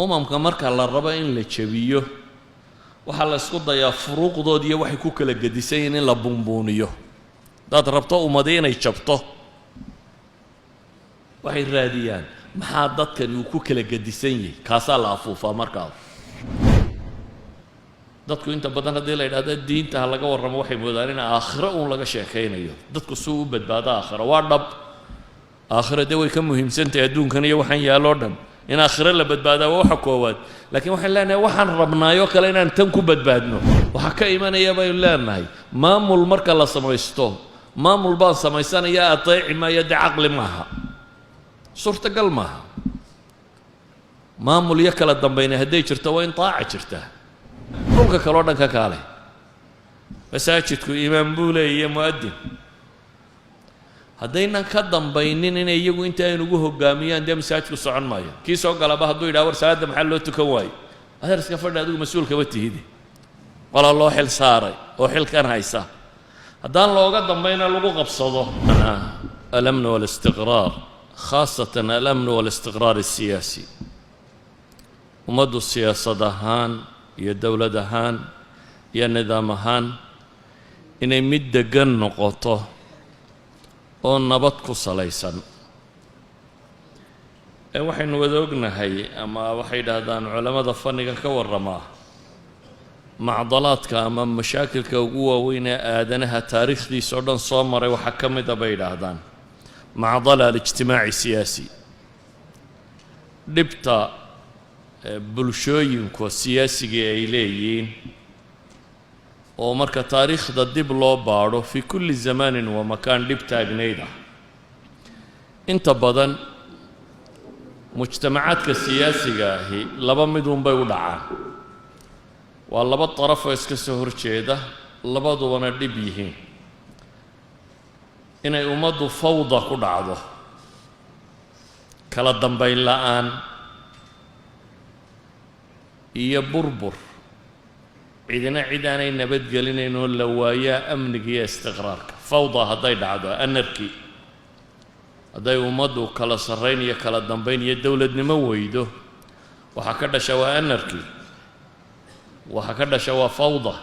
marka la rabo in la jabiyo waxa la isku dayaa furuuqdood iyo waxay ku kala gedisan in la bumbuuniyo dad rabto ummadii inay jabto waxay raadiyaan maxaa dadkan uu ku kala gedisan yahay kaasa la afuufaa markaa dadku inta badan hadii la yiraahdo diinta laga warramo waxay moodaan in aakhiro uu laga sheekeynayo dadku soo u badbaada aakhiro waa dhab aakhirada way ka muhiimsantahay adduunkan iyo waxaan yaalo dhan in aakhiro la badbaado waxa koowaad laakiin waxaan leenahay waxaan rabnaayo kale inaan tan ku badbaadno waxa ka imanaya bay leenahay maamul marka la samaysto maamul baan samaysanaya adeeci ma yada aqli maaha suurtagal maaha maamul iyo kala dambeeyna haday jirto waa in taaca jirtaa dhulka kale oo dhan ka kaale masaajidku imaam buule iyo muadin haddaynan ka dambaynin inay iyagu inta ay ugu hogaamiyaan dee masaajidku socon maayo kii soo galaba hadduu yidhaha war salaada maxaa loo tukan waayo adeer iska fadhi adigu mas-uulka ba tihidi walaa loo xil saaray oo xilkan haysa haddaan looga dambayna lagu qabsado alamn walistiqraar khaasatan alamn walistiqraar الsiyaasi ummaddu siyaasad ahaan iyo dowlad ahaan iyo nidaam ahaan inay mid degan noqoto oo nabad ku salaysan waxaynu wada ognahay ama waxay yidhaahdaan culamada fanniga ka warramaa macdalaadka ama mashaakilka ugu waaweyn ee aadanaha taariikhdiisa oo dhan soo maray waxaa ka mid a bay yidhaahdaan macdala alijtimaaci siyaasi dhibta bulshooyinku siyaasiga ay leeyihiin oo marka taariikhda dib loo baadho fi kulli zamanin wa makaan dhib taagnayda inta badan mujtamacaadka siyaasiga ahi laba midun bay u dhacaan waa laba taraf oo iska soo horjeeda labadubana dhib yihiin inay ummaddu fawda ku dhacdo kala dambayn la'aan iyo burbur cidina cid aanay nabadgelinayn oo la waayaa amniga iyo istiqraarka fawda hadday dhacdo anarki hadday ummaddu kala sarrayn iyo kala dambayn iyo dowladnimo weydo waxa ka dhasha waa anarki waxa ka dhasha waa fawda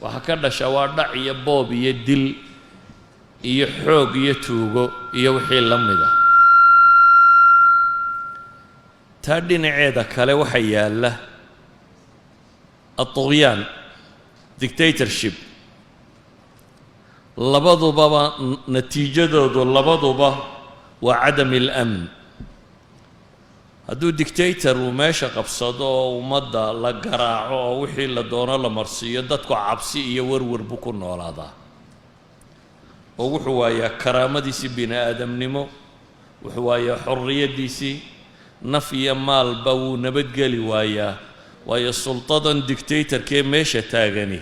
waxa ka dhasha waa dhac iyo boob iyo dil iyo xoog iyo tuugo iyo wixii la mida taa dhinaceeda kale waxa yaalla الطغيان dictatorship labaduba natiijadoodu labaduba waa cadam الأمن hadduu dictator uu meesha qabsado oo ummadda la garaaco oo wixii la doono la marsiiyo dadku cabsi iyo warwar buu ku noolaadaa oo wuxuu waayaa karaamadiisii bini aadamnimo wuxuu waayaa xorriyadiisii naf iyo maalba wuu nabadgeli waayaa waayo sultadan dictatorkee meesha taagani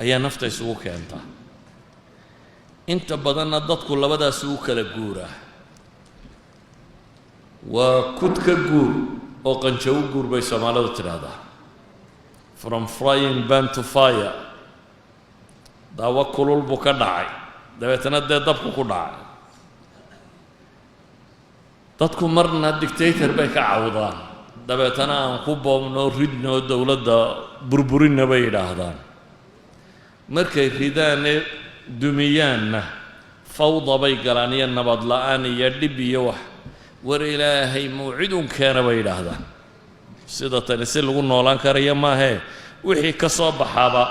ayaa nafta isugu keentaa inta badanna dadku labadaas u kala guuraa waa kud ka guur oo qanjo u guur bay Soomaalidu tiraahdaa from frying pan to fire daawo kulul buu ka dhacay dabeetana dee dabku ku dhacay dadku marna dictator bay ka cawdaan dabeetana aan ku boobno ridno dowladda burburinna bay yidhaahdaan markay ridaan dumiyaanna fawda bay galaan iyo nabad la'aan iyo dhib iyo wax war ilaahay mawcidun keena bay yidhaahdaan sida tani si lagu noolaan karaya maahee wixii ka soo baxaaba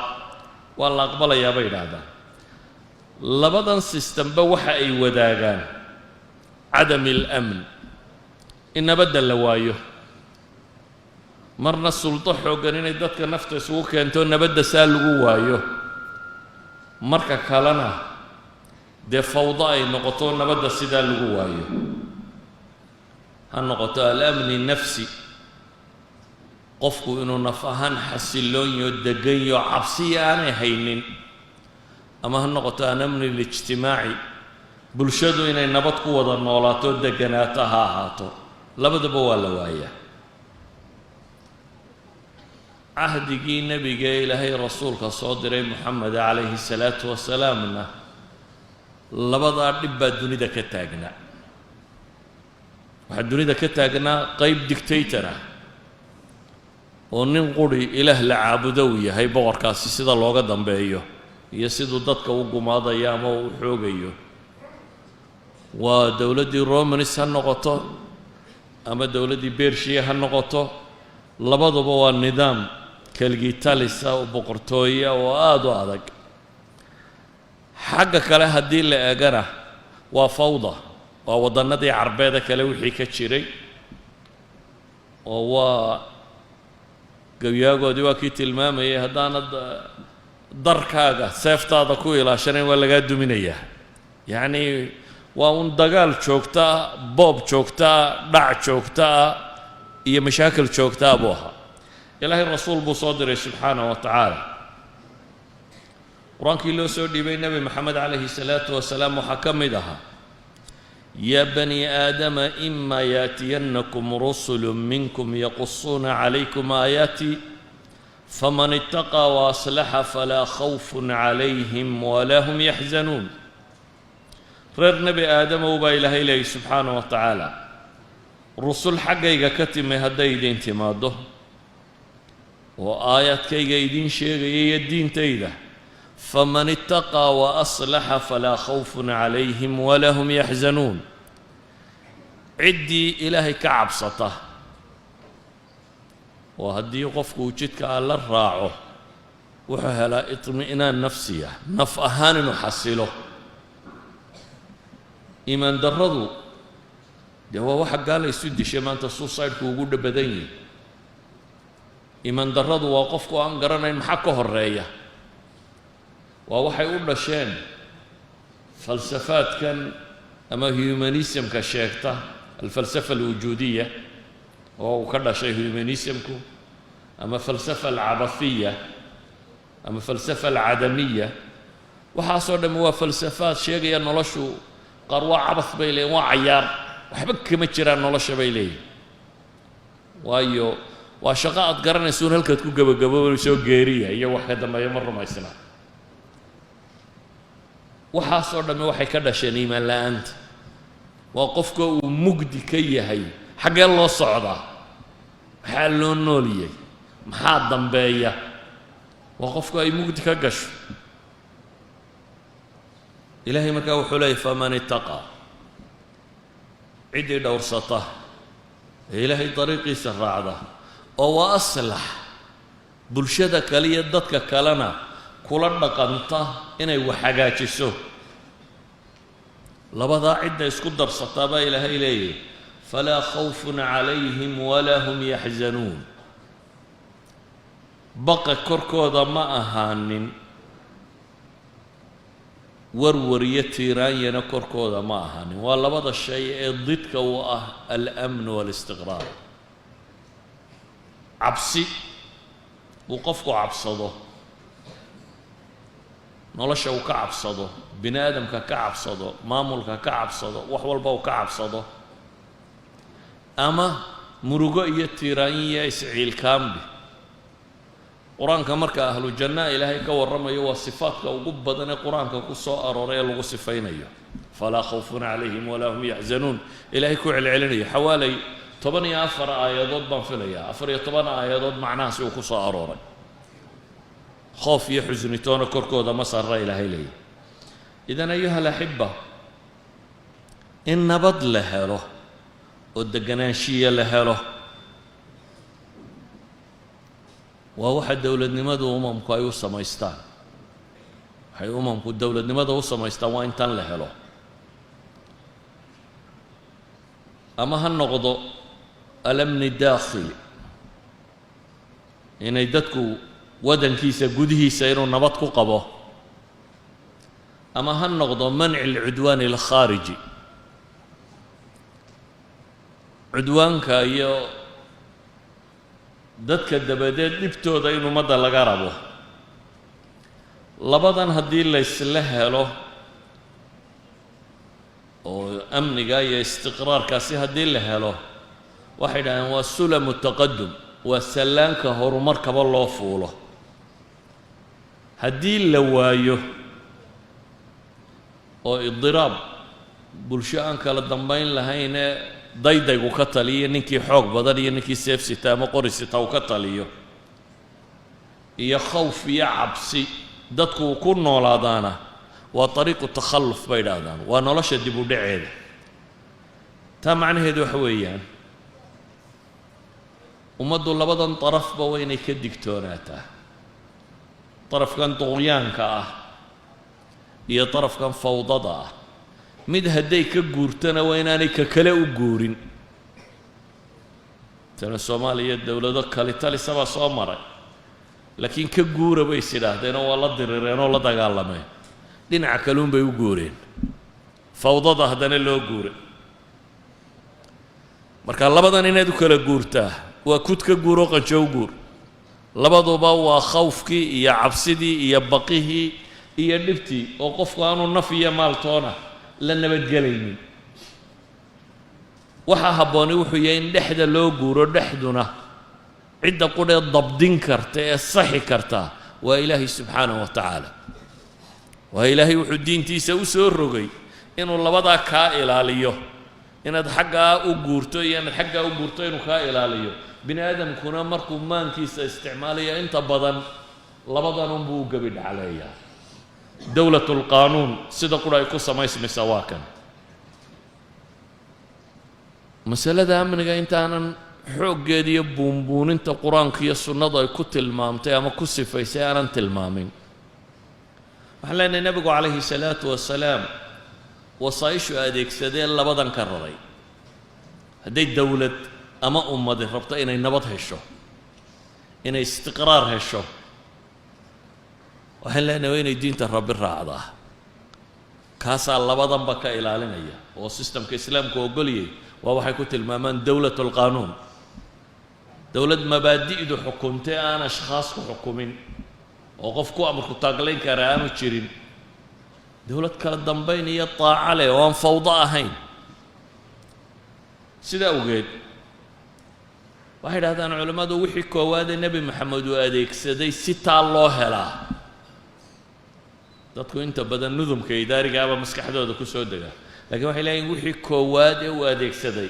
waa la aqbalayaa bay yidhaahdaan labadan sistamba waxa ay wadaagaan cadam الأمن in nabadda la waayo marna sulto xoogan inay dadka nafta isugu keento nabadda saa lagu waayo marka kalena dee fawda ay noqoto nabadda sidaa lagu waayo ha noqoto al-amni nafsi qofku inuu naf ahaan xasiloon iyo degan iyo cabsi aanay haynin ama ha noqoto al-amni al-ijtimaaci bulshadu inay nabad ku wada noolaato deganaato ha ahaato labadaba waa la waayaa cahdigii nebiga ilaahay rasuulka soo diray Muxamed calayhi salaatu wasalaamna labadaa dhib baa dunida ka taagnaa waxaa dunida ka taagnaa qayb dictator ah oo nin quri ilaah la caabudo uu yahay boqorkaasi sida looga dambeeyo iyo siduu dadka u gumaadayo ama u xoogayo waa dowladdii Romanis ha noqoto ama dowladdii Bershiya ha noqoto labaduba waa nidaam keligii talisa oo boqortooya oo aad u adag xagga kale haddii la eegana waa fawda waa wadannadii carbeeda kale wixii ka jiray oo waa gabyagoodii waa kii tilmaamayay haddaanad darkaaga seeftaada ku ilaashanayn waa lagaa duminayaa yacni waa un dagaal joogta boob joogta dhac joogta iyo mashaakil joogta buu ahaa ilaahay rasuul buu soo diray subxaanahu wa tacaala qur-aankii loo soo dhiibay nebi maxamed calayhi salaatu wasalaam waxaa ka mid ahaa يا بني آدم إما يأتينكم رسل منكم يقصون عليكم آياتي فمن اتقى وأصلح فلا خوف عليهم ولا هم يحزنون رر نبي آدم وبا إله إليه سبحانه وتعالى رسل حقيقة كتم هدايدين تماده وآيات كيدين شيء يدين تيده فمن اتقى وأصلح فلا خوف عليهم ولا هم يحزنون عدي إلهي كعبسطه وهدي قفك وجدك على الراعه وحهلا اطمئنان نفسيه نفأهان نحصله إيمان درضو جوا واحد قال يسد شيء ما أنت السوسايد وجود بدني إيمان درضو وقفك وأنقرنا محكه الرأيه ووحي يقول شان فلسفات كان أما هيومانيسم كشيكتا الفلسفة الوجودية وكذا شيء هيومانيسمكو أما فلسفة العبثية أما فلسفة العدمية وحاصل مو فلسفات شيء نلشوا قروا عبث بيلي وعيار وحبك متشرا نلش بيلي وايو وشقاء قرن يسون هلك تكون قبل وشو غيرية هي واحدة ما يمر ما يسمع waxaasoo dhammi waxay ka dhasheen iimaan la'aanta waa qofka uu mugdi ka yahay xaggee loo socdaa maxaa loo nooliyey maxaa dambeeya waa qofku ay mugdi ka gasho ilaahay markaa wuxuu leeyahy faman ittaqaa ciddii dhowrsata ee ilaahay dariiqiisa raacda oo wa aslax bulshada kale iyo dadka kalena kula dhaqanta inay wax hagaajiso labadaa cidda isku darsataa baa ilaahay leeyahy falaa khawfun calayhim walaa hum yaxzanuun baqa korkooda ma ahaanin warwar iyo tiiraanyana korkooda ma ahaanin waa labada shay ee didka u ah al-amn waalistiqraar cabsi uu qofku cabsado nolosha uu ka cabsado bini aadamka ka cabsado maamulka ka cabsado wax walba uu ka cabsado ama murugo iyo tiiraanya isciilkaambi qur-aanka marka ahlu janna ilaahay ka warramayo waa sifaadka ugu badan ee qur-aanka ku soo arooray ee lagu sifaynayo falaa khawfun calayhim walaa hum yaxzanuun ilaahay ku celcelinayo xawaalay 14 aayadood baan filayaa 14 aayadood macnahaasi uu ku soo arooray خوف يحزن تونا كركو ذا مسار إلى هيلي إذن أيها الأحبة إن نبض لها له والدقناشية لها له وواحد دولة نمد وأمم كايو سمايستان هاي أمم كو دولة نمد وسمايستان وين تان لها له أما هالنقض الأمن الداخلي إن يدتكو ودنكيسا قدهيسا إنو نبطكو قبو أما هالنقض منع العدوان الخارجي عدوانك أيو dadka dabadeed dhibtooda inuu madda laga rabo labadan haddii la isla helo oo amniga iyo istiqraarkaasi haddii la helo waxay dhahaan waa sulamu taqadum waa sallaanka horumarkaba loo fuulo haddii la waayo oo idiraab bulsho aan kala dambayn lahaynee daydaygu ka taliyo ninkii xoog badan iyo ninkii seef sita ama qori sita uu ka taliyo iyo khawf iyo cabsi dadku ku noolaadaana waa طريق التخلف bay yidhaahdaan waa nolosha dib u dhaceeda taa macnaheedu waxa weeyaan ummaddu labadan darafba waa inay ka digtoonaataa darafkan duqyaanka ah iyo darafkan fawdada ah mid hadday ka guurtana waa inaanay ka kale u guurin tana Soomaaliya dawlado kale talisaba soo maray laakiin ka guura bay sidaahdeen oo la dirireen oo la dagaalameen dhinaca kale bay u guureen fawdada hadana loo guuray marka labadan inaad u kala guurtaa waa kudka guuro qanjow guur labaduba waa khawfkii iyo cabsidii iyo baqihii iyo dhibtii oo qofku aanu naf iyo maal toona la nabadgelaynin waxa habbooni wuxuu yahay in dhexda loo guuro dhexduna cidda qudhee dabdin karta ee saxi karta waa ilaahay subxaanahu wa tacaala waa ilaahay wuxuu diintiisa u soo rogay inuu labadaa kaa ilaaliyo inaad xaggaa u guurto iyo inaad xaggaa u guurto inuu kaa ilaaliyo bini aadamkuna markuu maankiisa isticmaalayo inta badan labadan unbuu u gabi dhacleeyaa dowlatulqaanuun sida qura ay ku samaysmaysaa waa kan masalada amniga intaanan xooggeeda iyo buunbuuninta qur-aanka iyo sunnadu ay ku tilmaamtay ama ku sifaysay aanan tilmaamin waxaan leenahay nabigu calayhi salaatu wasalaam wasaa'ishu adeegsadeen labadan ka raray hadday dowlad ama ummadi rabto inay nabad hesho inay istiqraar hesho waxaan leenahay waa inay diinta rabbi raacdaa kaasaa labadanba ka ilaalinaya oo sistamka islaamku ogolyay waa waxay ku tilmaamaan dowlatulqaanuun dowlad mabaadi'du xukuntay aan ashkhaas ku xukumin oo qof ku amarku taaglayn kara aanu jirin dowlad kala dambayn iyo taaca leh oo aan fawdo ahayn sidaa awgeed waxay yidhahdaan culimmadu wixii koowaadee nebi maxamed uu adeegsaday si taa loo helaa dadku inta badan nudumka idaarigaaba maskaxdooda ku soo dega laakiin waxay leeyihin wixii koowaad ee uu adeegsaday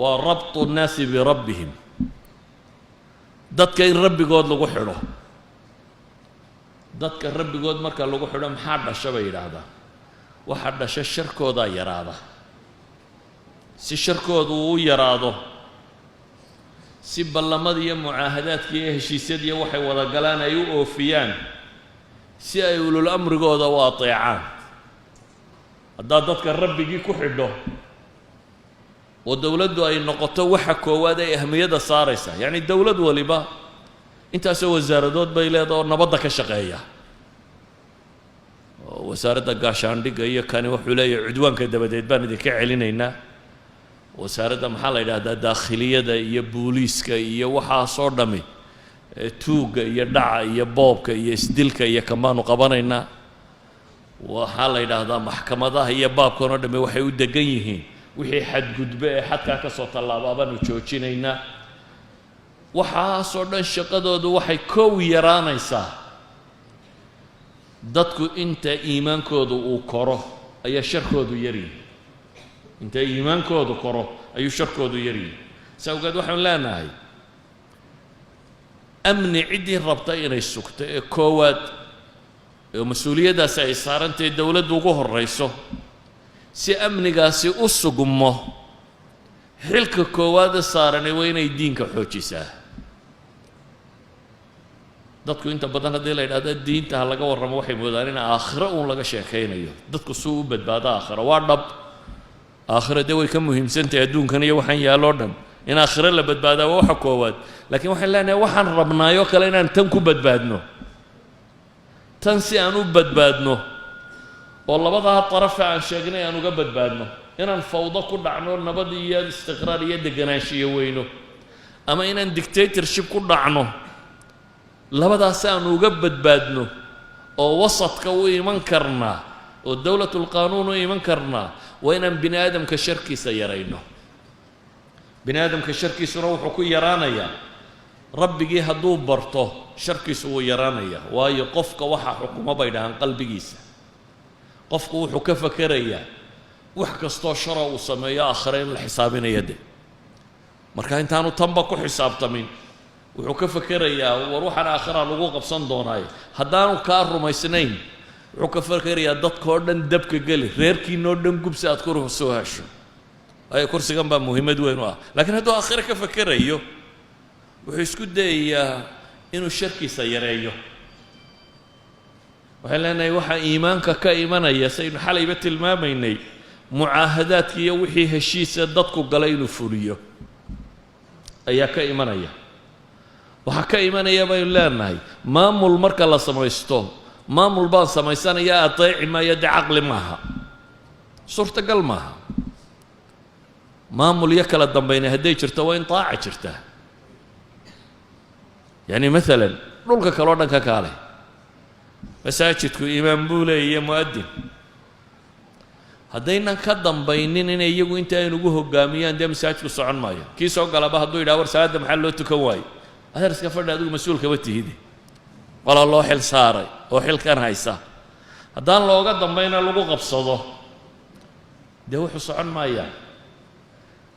waa rabtu nnaasi birabbihim dadka in rabbigood lagu xidho dadka rabbigood marka lagu xidho maxaa dhasha bay yidhaahdaan waxaa dhasha sharkoodaa yaraada si sharkoodu uu u yaraado si ballamada iyo mucaahadaadka iyo heshiisyadiiyo waxay wada galaan ay u oofiyaan si ay ulul amrigooda u ateecaan haddaad dadka rabbigii ku xidho oo dowladdu ay noqoto waxa koowaad ay ahmiyadda saaraysa yacni dowlad waliba intaasoo wasaaradood bay leedahay oo nabadda ka shaqeeya oo wasaaradda gaashaandhigga iyo kani wuxuu leeyahay cudwaanka dabadeed baan idinka celinaynaa wasaaradda maxaa la yidhaahdaa daakhiliyada iyo booliiska iyo waxaasoo dhammi tuugga iyo dhaca iyo boobka iyo isdilka iyo kamaanu qabanaynaa waxaa la yidhaahdaa maxkamadaha iyo baabkan oo dhammi waxay u degan yihiin wixii xadgudbe ee xadkaa ka soo tallaaba baanu joojinaynaa waxaasoo dhan shaqadoodu waxay koow yaraanaysaa dadku inta iimaankoodu uu koro ayaa sharkoodu yaryihi inta iimaankoodu koro ayuu sharkoodu yaryihi saa awgeed waxaanu leenahay amni ciddii rabta inay sugto ee koowaad oo mas-uuliyaddaasi ay saarantahay dowladdu ugu horrayso si amnigaasi u sugmo xilka koowaada saarani waa inay diinka xoojisaa dadku inta badan haddii la yidhahdo diinta ha laga warramo waxay moodaan in aakhiro uun laga sheekaynayo dadku suu u badbaado aakhiro waa dhab aakhiro dee way ka muhiimsantahay adduunkan iyo waxaan yaalloo dhan in aakhiro la badbaadaa waa waxa koowaad laakiin waxaan leenahay waxaan rabnaayoo kale inaan tan ku badbaadno tan si aan u badbaadno oo labadaa darafe aan sheegnay aan uga badbaadno inaan fawdo ku dhacno nabad iyo istiqraar iyo deganaanshiyo weyno ama inaan dictatorship ku dhacno labadaas aan uga badbaadno oo wasadka u iman karnaa oo dowlatulqaanuun u iman karnaa waa inaan bini aadamka sharkiisa yarayno bini aadamka sharkiisuna wuxuu ku yaraanayaa rabbigii hadduu barto sharkiisu wuu yaraanayaa waayo qofka waxaa xukumo bay dhahaan qalbigiisa qofku wuxuu ka fakerayaa wax kastoo shara uu sameeyo aakhire in la xisaabinaya de marka intaanu tanba ku xisaabtamin wuxuu ka fakerayaa war waxaan aakhira lagu qabsan doonaa haddaanu kaa rumaysnayn wuxuu ka fakerayaa dadkoo dhan dabka geli reerkiinoo dhan gubsi aad ku soo hesho ay kursigan baa muhiimad weyn u ah laakiin hadduu aakhira ka fakerayo wuxuu isku dayayaa inuu sharkiisa yareeyo waxaan leenahay waxaa iimaanka ka imanaya saynu xalayba tilmaamaynay mucaahadaadkii iyo wixii heshiisa dadku galay inuu fuliyo ayaa ka imanaya waxaa ka imanaya baynu leenahay maamul marka la samaysto maamul baan samaysanaya adeeci maayo dee caqli maaha suurtagal maaha maamul iyo kala dambayna hadday jirto waa in taaca jirtaa yani maalan dhulka kaloo dhan ka kaale masaajidku imaam buu leeyahay mu'adin haddaynan ka dambaynin inay iyagu inta aynugu hoggaamiyaan dee masaajidku socon maayo kii soo galaba hadduu yidhaha war salaadda maxaa loo tukan waayo adeer iska fadhi adigu mas-uul kama tihide walaa loo xil saaray oo xilkan haysa haddaan looga dambayna lagu qabsado dee wuxuu socon maayaa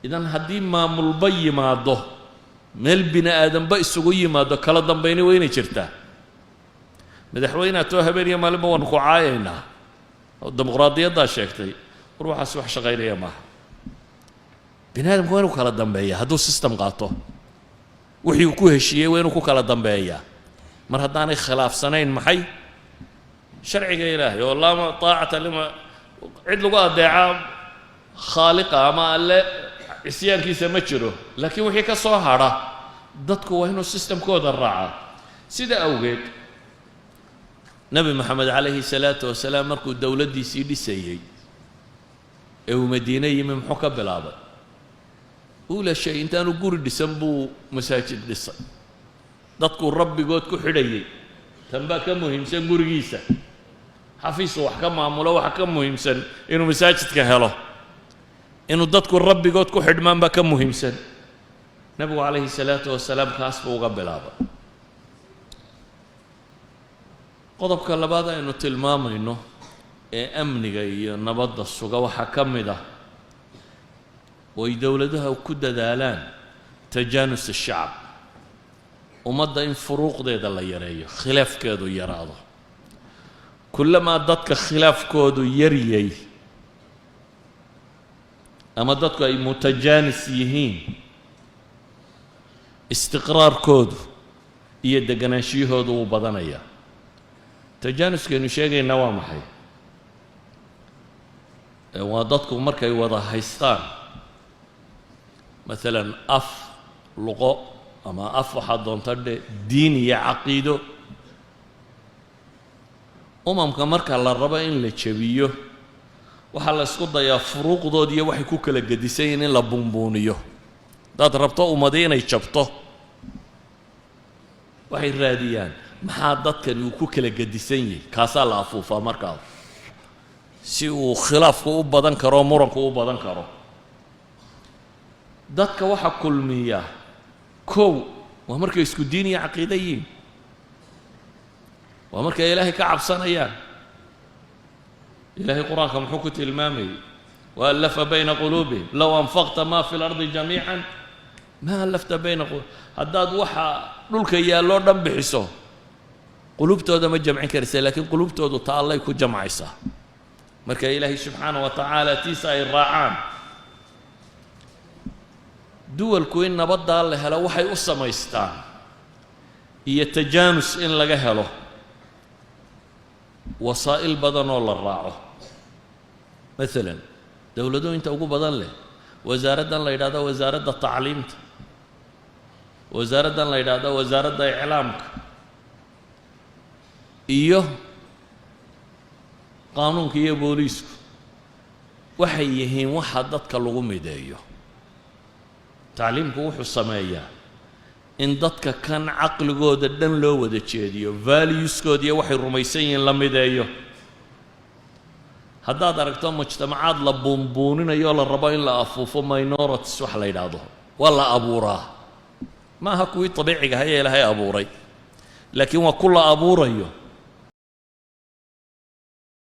idan haddii maamulba yimaado meel bini aadanba isugu yimaado kala dambayni waa inay jirtaa madaxweynaha too habeen iyo maalinba waanu ku caayaynaa oo dimuqraadiyaddaa sheegtay war waxaas wax shaqaynaya maaha bini aadamku waa inuu kala dambeeya hadduu system qaato wixii uu ku heshiiyey waa inuu ku kala dambeeyaa mar haddaanay khilaafsanayn maxay sharciga ilaahay oo lama taacata lima cid lagu adeeca khaaliqa ama alle isyaankiisa ma jiro laakiin wixii ka soo hadha dadku waa inuu systemkooda raacaa sida awgeed nabi maxamed calayhi salaatu wasalaam markuu dowladdiisii dhisayey ee uu madiine yimi muxuu ka bilaabay uula shay intaanu guri dhisan buu masaajid dhisay dadkuu rabbigood ku xidhayay tan baa ka muhiimsan gurigiisa xafiisu wax ka maamulo waxa ka muhiimsan inuu masaajidka helo inuu dadku rabbigood ku xidhmaan baa ka muhiimsan nabigu calayhi salaatu wasalaam kaas buu uga bilaabay qodobka labaad aynu tilmaamayno ee amniga iyo nabadda suga waxaa ka mid ah oo ay dowladaha ku dadaalaan tajaanus ashacab ummadda in furuuqdeeda la yareeyo khilaafkeedu yaraado kullamaa dadka khilaafkoodu yaryay ama dadku ay mutajaanis yihiin istiqraarkoodu iyo deganaanshiyahoodu wuu badanayaa tajaanuskaynu sheegayna waa maxay waa dadku markay wada haystaan maalan af luqo ama af waxaa doonta dhe diin iyo caqiido umamka marka la rabo in la jabiyo waxaa la isku dayaa furuuqdood iyo waxay ku kala gedisan yihiin in la bunbuuniyo haddaad rabto ummadi inay jabto waxay raadiyaan maxaa dadkani uu ku kala gedisan yahay kaasaa la afuufaa markaa si uu khilaafku u badan karo muranku u badan karo dadka waxa kulmiya kow waa markay isku diin iyo caqiido yihiin waa markay ilaahay ka cabsanayaan ilaahay qur-aanka muxuu ku tilmaamayay waallafa bayna quluubihim low anfaqta maa fi lardi jamiican maa allafta bayna haddaad waxa dhulka yaalloo dhan bixiso qulubtooda ma jamcin karaysa laakiin qulubtoodu ta allay ku jamcaysaa marka ilaahay subxaanahu wa tacaala tiisa ay raacaan duwalku in nabaddaa la helo waxay u samaystaan iyo tajaanus in laga helo wasaa'il badan oo la raaco maalan dowlado inta ugu badan leh wasaaraddan la yidhahdo wasaaradda tacliimta wasaaraddan la yidhahdo wasaaradda iclaamka iyo qaanuunka iyo booliisku waxay yihiin waxa dadka lagu mideeyo tacliimku wuxuu sameeyaa in dadka kan caqligooda dhan loo wada jeediyo valueskooda iyo waxay rumaysan yihiin la mideeyo haddaad aragto mujtamacaad la buunbuuninayo la rabo in la afuufo minorities wax la yidhaahdo waa la abuuraa ma aha kuwii dabiiciga ahaa ee ilaahay abuuray laakiin waa ku la abuurayo